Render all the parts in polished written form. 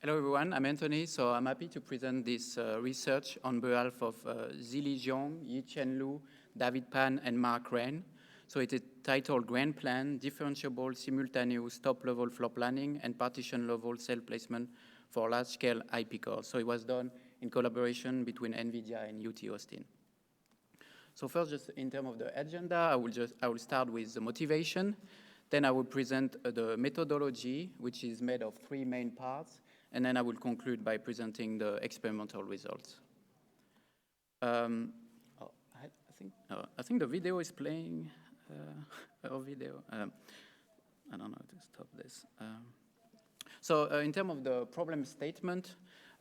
Hello everyone, I'm Anthony, so I'm happy to present this research on behalf of Zili Jiang, Yiqian Lu, David Pan, and Mark Wren. So it is titled Grand Plan, Differentiable Simultaneous Top-Level Floor Planning and Partition-Level Cell Placement for Large-Scale IP Cores. So it was done in collaboration between NVIDIA and UT Austin. So first, just in terms of the agenda, I will start with the motivation. Then I will present the methodology, which is made of 3 main parts. And then I will conclude by presenting the experimental results. I think the video is playing. Our video. I don't know how to stop this. So in terms of the problem statement,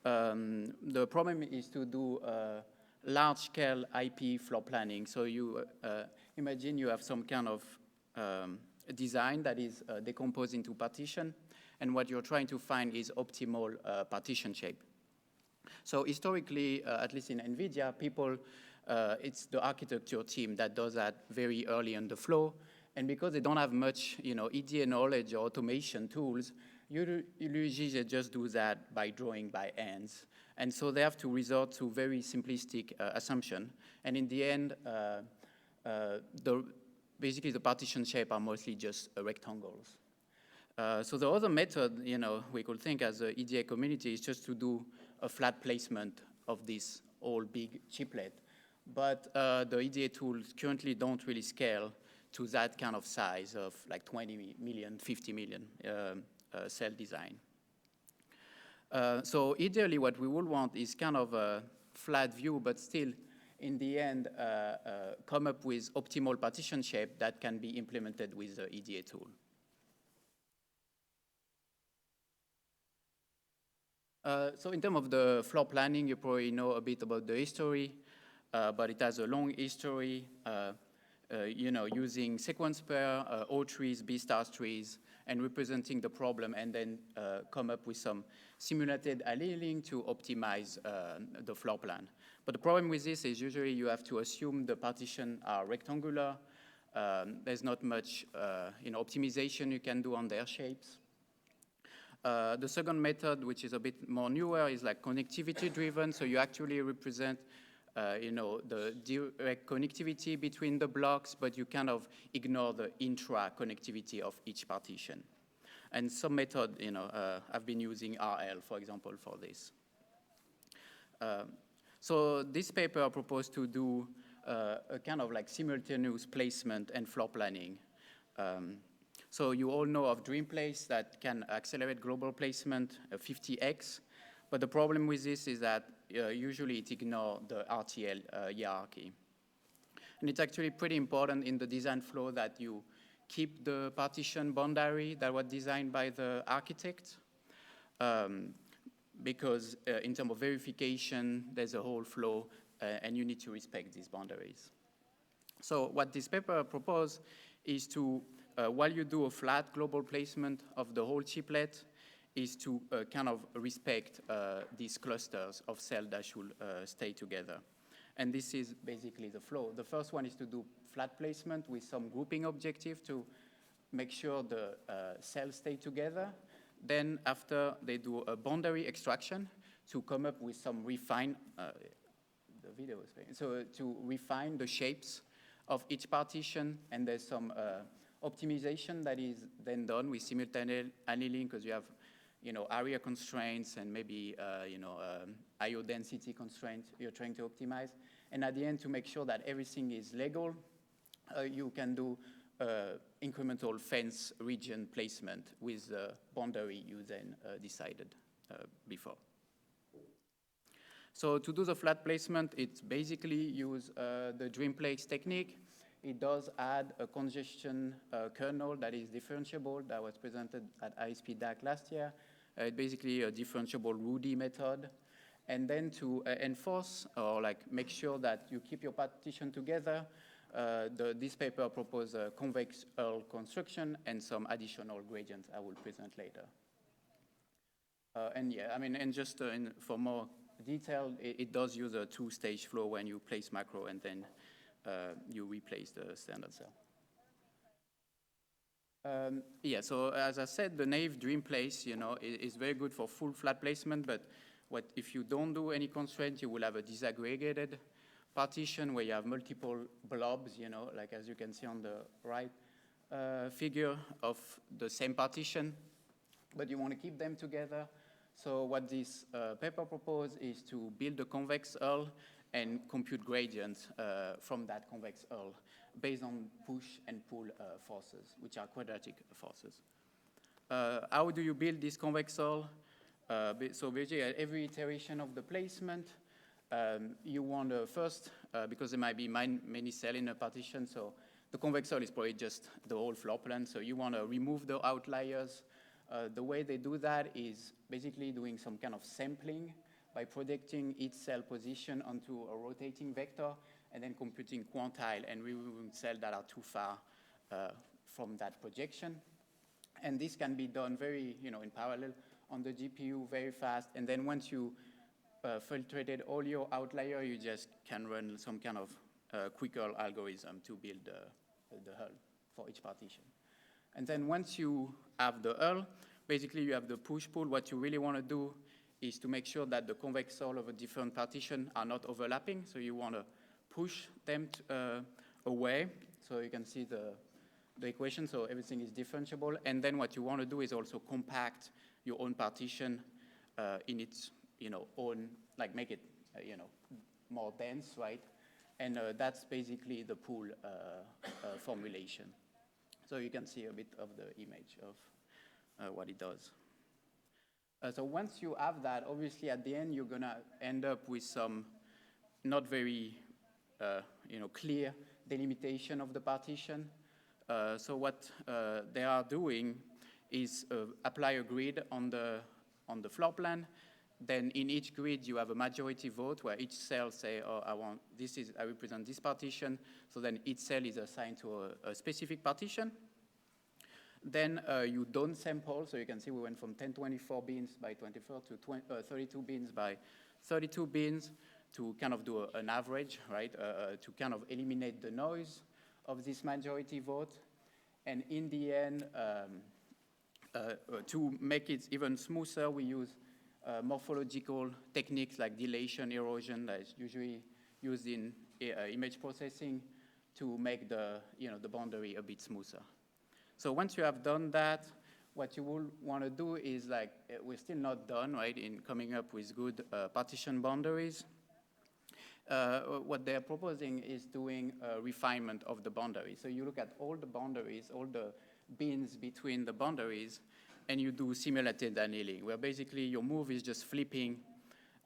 the problem is to do large-scale IP floor planning. So you imagine you have some kind of design that is decomposed into partition. And what you're trying to find is optimal partition shape. So historically, at least in NVIDIA, it's the architecture team that does that very early on the flow. And because they don't have much, EDA knowledge or automation tools, usually they just do that by drawing by hands. And so they have to resort to very simplistic assumption. And in the end, basically the partition shape are mostly just rectangles. So the other method, we could think as an EDA community is just to do a flat placement of this whole big chiplet. But the EDA tools currently don't really scale to that kind of size of like 20 million, 50 million cell design. So ideally what we would want is kind of a flat view, but still in the end come up with optimal partition shape that can be implemented with the EDA tool. So in terms of the floor planning, you probably know a bit about the history, but it has a long history, using sequence pair, O trees, B star trees, and representing the problem, and then come up with some simulated annealing to optimize the floor plan. But the problem with this is usually you have to assume the partition are rectangular. There's not much optimization you can do on their shapes. The second method, which is a bit more newer, is like connectivity driven. So you actually represent, the direct connectivity between the blocks, but you kind of ignore the intra-connectivity of each partition. And some method, I've been using RL, for example, for this. So this paper proposed to do a kind of like simultaneous placement and floor planning. So you all know of DreamPlace that can accelerate global placement 50x, but the problem with this is that usually it ignores the RTL hierarchy. And it's actually pretty important in the design flow that you keep the partition boundary that was designed by the architect, because in terms of verification, there's a whole flow, and you need to respect these boundaries. So what this paper proposed is to while you do a flat global placement of the whole chiplet, is to kind of respect these clusters of cells that should stay together. And this is basically the flow. The first one is to do flat placement with some grouping objective to make sure the cells stay together. Then after they do a boundary extraction to come up with some refined, the video is playing. So to refine the shapes of each partition, and there's some optimization that is then done with simultaneous annealing because you have, area constraints and maybe, IO density constraints you're trying to optimize. And at the end, to make sure that everything is legal, you can do incremental fence region placement with the boundary you then decided before. So to do the flat placement, it's basically use the DreamPlace technique. It does add a congestion kernel that is differentiable that was presented at ISP DAC last year. It's basically a differentiable Rudy method. And then to enforce or make sure that you keep your partition together, this paper proposed a convex Earl construction and some additional gradients I will present later. And just for more detail, it does use a 2-stage flow when you place macro and then you replace the standard cell. Yeah, so as I said, the naive dream place, is very good for full flat placement, but if you don't do any constraint, you will have a disaggregated partition where you have multiple blobs, like as you can see on the right figure of the same partition, but you want to keep them together. So what this paper proposed is to build a convex hull and compute gradients from that convex hull based on push and pull forces, which are quadratic forces. How do you build this convex hull? So basically, at every iteration of the placement, you want to first, because there might be many cells in a partition, so the convex hull is probably just the whole floor plan, so you want to remove the outliers. The way they do that is basically doing some kind of sampling by projecting each cell position onto a rotating vector and then computing quantile and removing cells that are too far from that projection. And this can be done very, in parallel on the GPU very fast. And then once you filtrated all your outlier, you just can run some kind of quicker algorithm to build the hull for each partition. And then once you have the hull, basically you have the push-pull. What you really want to do is to make sure that the convex hull of a different partition are not overlapping. So you want to push them away. So you can see the equation, so everything is differentiable. And then what you want to do is also compact your own partition in its own, like make it more dense, right? And that's basically the pool formulation. So you can see a bit of the image of what it does. So once you have that, obviously at the end you're going to end up with some not very clear delimitation of the partition. So what they are doing is apply a grid on the floor plan. Then in each grid you have a majority vote where each cell say, oh, I represent this partition. So then each cell is assigned to a specific partition. Then you don't sample, so you can see we went from 1024 bins by 24 to 32 bins by 32 bins to kind of do an average, right, to kind of eliminate the noise of this majority vote. And in the end, to make it even smoother, we use morphological techniques like dilation, erosion, that is usually used in image processing to make the boundary a bit smoother. So once you have done that, what you will want to do is we're still not done, right, in coming up with good partition boundaries. What they're proposing is doing a refinement of the boundary. So you look at all the boundaries, all the bins between the boundaries, and you do simulated annealing, where basically your move is just flipping,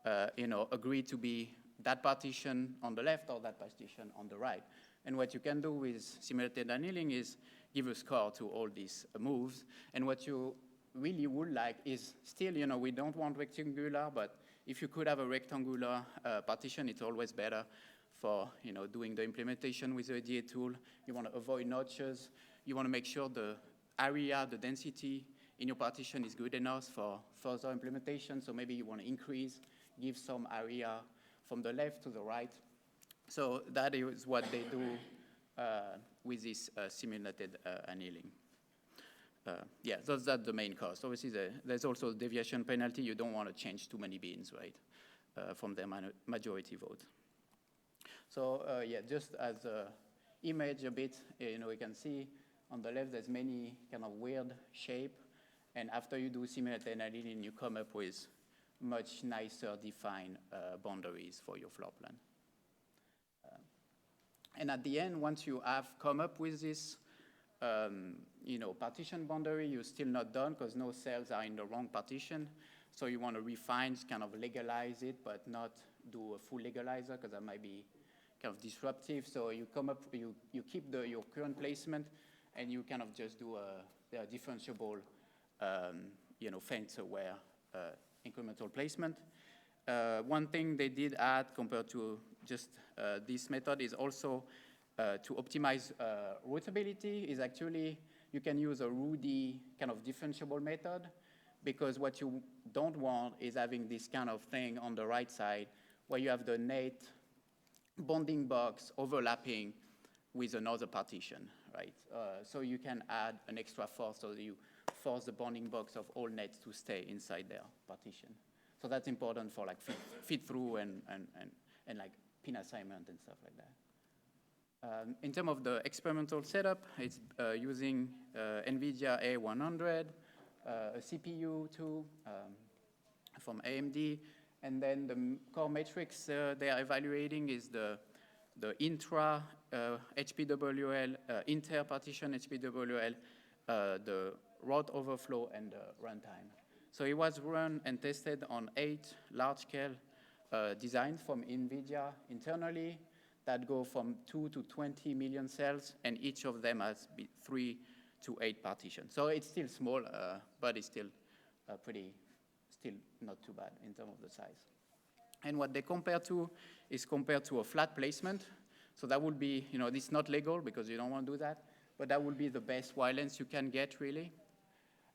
agree to be that partition on the left or that partition on the right. And what you can do with simulated annealing is give a score to all these moves. And what you really would like is still, we don't want rectangular, but if you could have a rectangular partition, it's always better for, doing the implementation with the ADA tool. You want to avoid notches. You want to make sure the area, the density in your partition is good enough for further implementation. So maybe you want to increase, give some area from the left to the right. So that is what they do with this simulated annealing. Yeah, so that's the main cost. Obviously, there's also a deviation penalty. You don't want to change too many bins, right, from the majority vote. So yeah, just as an image a bit, we can see on the left there's many kind of weird shape. And after you do simulated annealing, you come up with much nicer defined boundaries for your floor plan. And at the end, once you have come up with this partition boundary, you're still not done because no cells are in the wrong partition. So you want to refine, kind of legalize it, but not do a full legalizer because that might be kind of disruptive. So you come up, you keep your current placement, and you kind of just do a differentiable, fence-aware incremental placement. One thing they did add compared to just this method is also to optimize routability is actually you can use a Rudy kind of differentiable method because what you don't want is having this kind of thing on the right side where you have the net bonding box overlapping with another partition, right? So you can add an extra force, so you force the bounding box of all nets to stay inside their partition. So that's important for like fit through and like pin assignment and stuff like that. In terms of the experimental setup, it's using NVIDIA A100, a CPU too from AMD, and then the core metrics they are evaluating is the intra HPWL, inter-partition HPWL, the route overflow, and the runtime. So it was run and tested on 8 large-scale designs from NVIDIA internally that go from 2 to 20 million cells, and each of them has 3 to 8 partitions. So it's still small, but it's still still not too bad in terms of the size. And what they compare to is compared to a flat placement. So that would be, this is not legal because you don't want to do that, but that would be the best wire length you can get, really.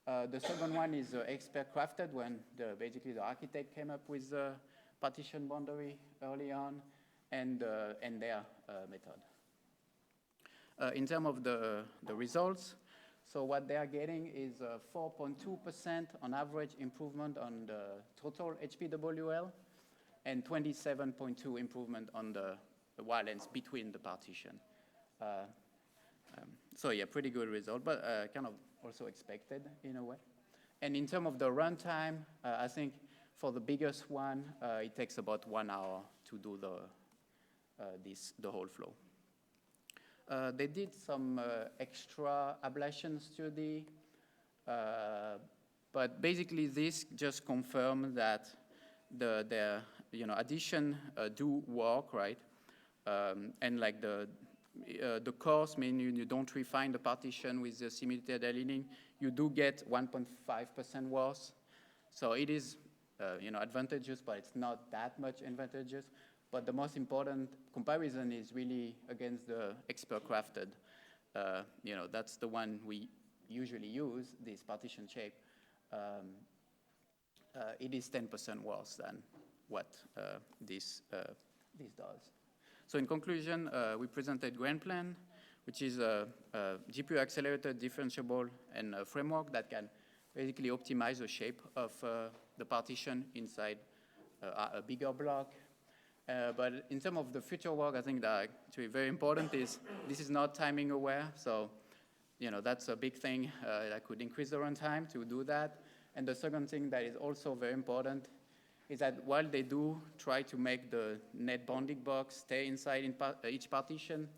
The second one is expert crafted, when basically the architect came up with the partition boundary early on, and their method. In terms of the results, so what they are getting is 4.2% on average improvement on the total HPWL, and 27.2 improvement on the wire length between the partition. So yeah, pretty good result, but kind of also expected in a way. And in terms of the runtime, I think for the biggest one, it takes about 1 hour to do the whole flow. They did some extra ablation study, but basically this just confirmed that their addition do work, right? And like the course, meaning you don't refine the partition with the simulated annealing, you do get 1.5% worse. So it is advantageous, but it's not that much advantageous. But the most important comparison is really against the expert crafted. That's the one we usually use, this partition shape. It is 10% worse than what this does. So in conclusion, we presented GrandPlan, which is a GPU accelerated differentiable and a framework that can basically optimize the shape of the partition inside a bigger block. But in terms of the future work, I think that actually very important is this is not timing aware. So, that's a big thing that could increase the runtime to do that. And the second thing that is also very important is that while they do try to make the net bounding box stay inside each partition,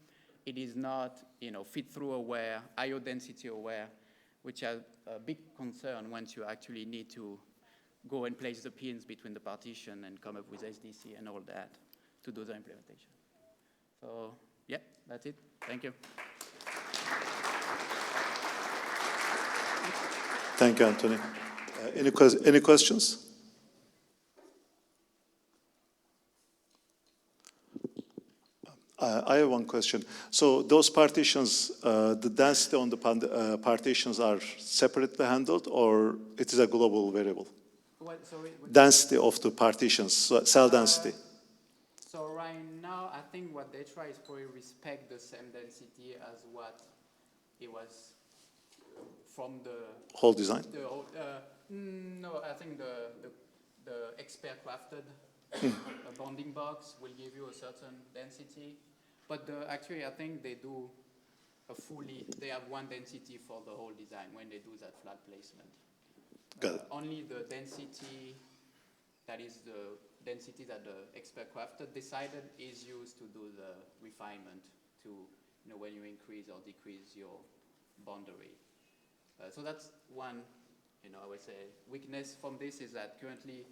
it is not, fit through aware, IO density aware, which are a big concern once you actually need to go and place the pins between the partition and come up with SDC and all that to do the implementation. So, yeah, that's it. Thank you. Thank you, Anthony. Any questions? I have one question. So those partitions, the density on the partitions are separately handled, or it is a global variable? What, sorry? Density of the partitions, cell density. So right now, I think what they try is probably respect the same density as what it was from the whole design? No, I think the expert crafted bonding box will give you a certain density. But actually, I think they do they have one density for the whole design when they do that flat placement. Got it. Only the density, that is the density that the expert crafted decided, is used to do the refinement to, when you increase or decrease your boundary. So that's one, I would say, weakness from this is that currently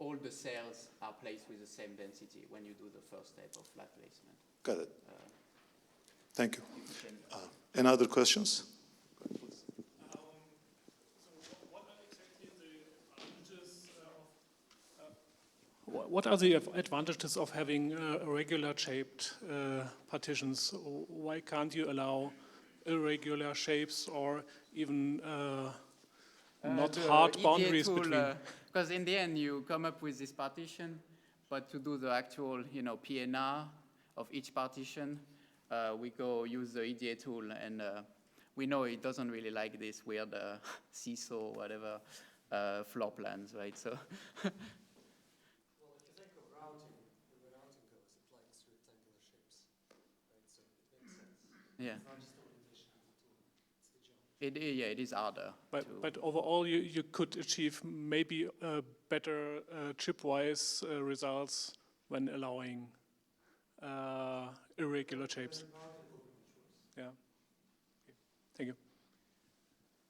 all the cells are placed with the same density when you do the first step of flat placement. Got it. Thank you. Any other questions? So what are exactly the advantages what are the advantages of having regular shaped partitions? Why can't you allow irregular shapes or even not hard boundaries between? Because in the end, you come up with this partition, but to do the actual, PNR of each partition, we go use the EDA tool, and we know it doesn't really like this weird seesaw, whatever, floor plans, right? So. Well, if you think of routing, where the routing goes, it likes rectangular shapes, right? So it makes sense. Yeah. It's not just the orientation of the tool, it's the geometry. Yeah, it is harder. But overall, you could achieve maybe better chip-wise results when allowing irregular shapes. Yeah. Okay. Thank you.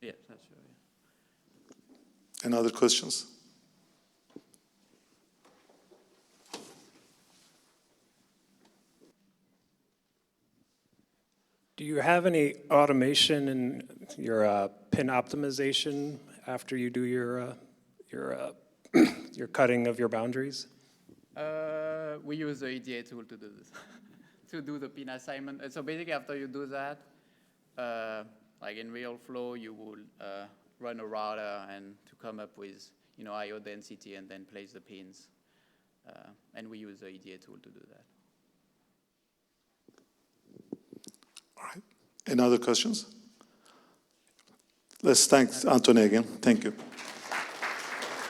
Yeah, that's true. Yeah. Any other questions? Do you have any automation in your pin optimization after you do your cutting of your boundaries? We use the EDA tool to do this, to do the pin assignment. So basically, after you do that, like in real flow, you will run a router and to come up with I/O density and then place the pins. And we use the EDA tool to do that. All right. Any other questions? Let's thank Anthony again. Thank you.